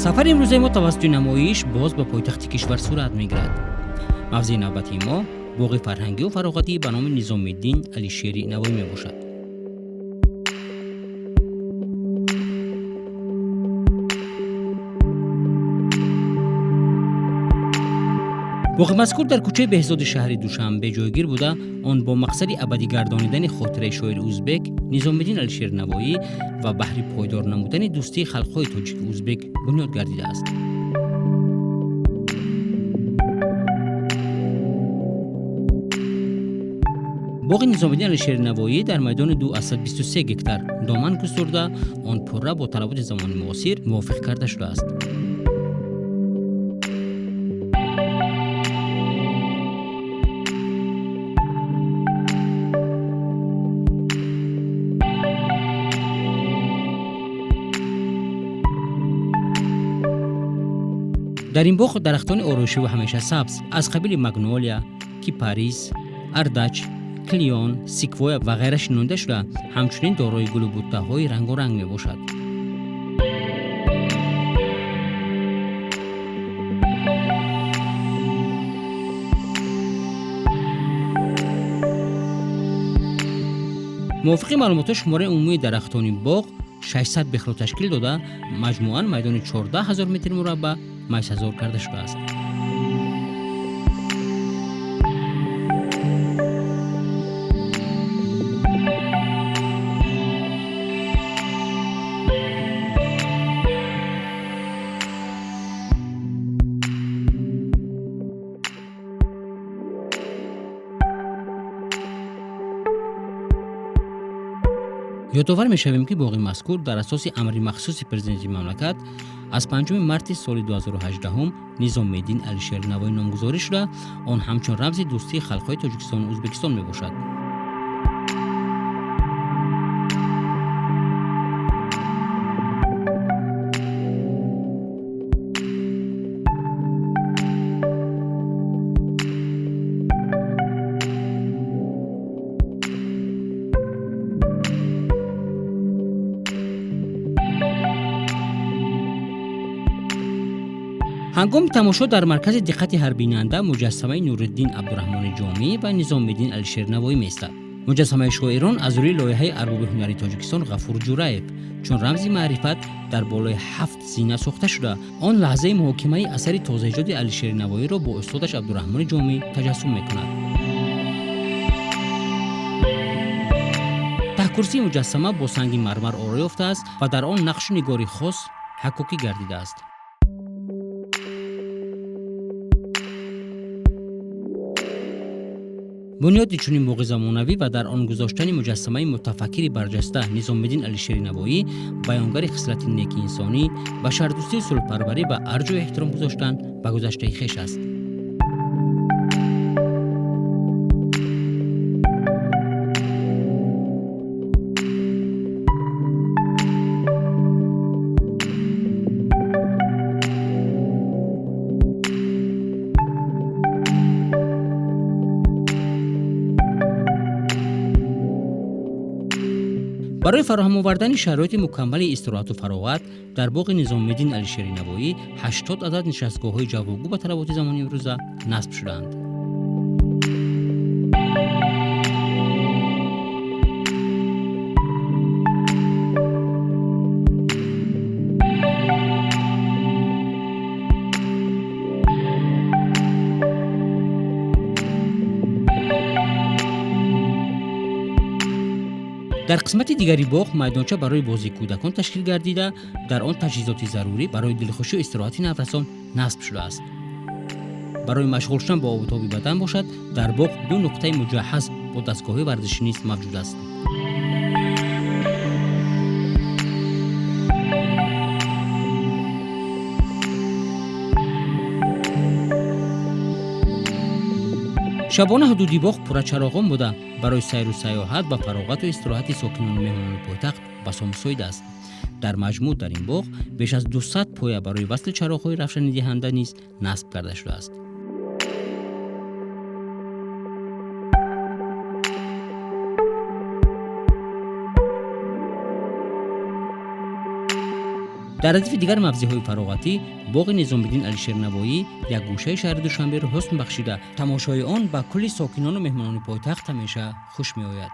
سفر امروزه ما توسط نمایش باز به پایتخت کشور صورت میگیرد. موضوع نوبتی ما باغ فرهنگی و فراغتی به نام نظام الدین علیشیر نوایی می باشد. باغ مذکور در کوچه بهزاد شهر دوشنبه جایگیر بوده، آن با مقصد ابدی گردانیدن خاطره شاعر ازبک نظام الدین علیشیر نوایی و بهر پایدار نمودن دوستی خلق‌های تاجیک ازبک بنیاد گردیده است. باغ نظام الدین علیشیر نوایی در میدان 223 هکتار دامن گسترده، آن پره با طلبات زمان معاصر موافق کرده شده است. در این باغ درختان آرایشی و همیشه سبز از قبیل مگنولیا، کیپاریس، اردچ، کلیون، سیکویا و غیره شناخته شده، همچنین دارای گل و بوته‌های رنگارنگ می باشد. موافق معلومات شماره عمومی درختان باغ 600 بخلا تشکیل داده، مجموعاً میدان 14,000 متر مربع میسازور کرده شده است. یادآور می‌شویم که باغ مذکور در اساس امر مخصوص پرزیدنت مملکت از 5 مارس سال 2018 نظام الدین علیشیر نوایی نامگذاری شده، آن همچون رمز دوستی خلق‌های تاجیکستان و ازبکستان میباشد. هنگام تماشا در مرکز دقت هر بیننده مجسمه نورالدین عبدالرحمن جامی و نظام الدین علیشیر نوایی می‌ایستد. مجسمه شاعران از روی لایحه ارباب هنری تاجیکستان غفور جورایف چون رمز معرفت در بالای 7 زینه ساخته شده، آن لحظه محاکمه اثر تازه ایجاد علیشیر نوایی را با استادش عبدالرحمن جامی تجسم می‌کند. ته کرسی مجسمه با سنگ مرمر آرای یافته است و در آن نقش نگاری خاص حکاکی گردیده است. بنیاد چنین باغ زمانوی و در آن گذاشتن مجسمه متفکری برجسته نظام الدین علیشیر نوایی بیانگر خصلت نیک انسانی، بشردوستی، صلح‌پروری و ارج و احترام گذاشتن به گذشته خویش است. برای فراهم آوردن شرایط مکمل استراحت و فراغت در باغ نظام الدین علیشیر نوایی 80 عدد نشستگاه‌های جوابگو به طلبات زمانی امروزه نصب شده‌اند. در قسمت دیگری باغ میدانچه برای بازی کودکان تشکیل گردیده، در آن تجهیزات ضروری برای دلخوشی و استراحت نوسان نصب شده است. برای مشغول شدن با آب و تاب بدن باشد، در باغ 2 نقطه مجهز با دستگاه ورزشی نیز موجود است. شبانه حدودی باغ پر از چراغان بوده، برای سیر و سیاحت و فراغت و استراحت ساکنان و مهمانان پایتخت بسام مساعد است. در مجموع در این باغ بیش از 200 پایه برای وصل چراغ‌های روشنی دهنده نیز نصب کرده شده است. дар радифи дигар мавзеъҳои фароғатӣ боғи низомиддин алишернавоӣ як гӯшаи шаҳри душанберо ҳусн бахшида, тамошои он ба кулли сокинону меҳмонони пойтахт ҳамеша хуш меояд.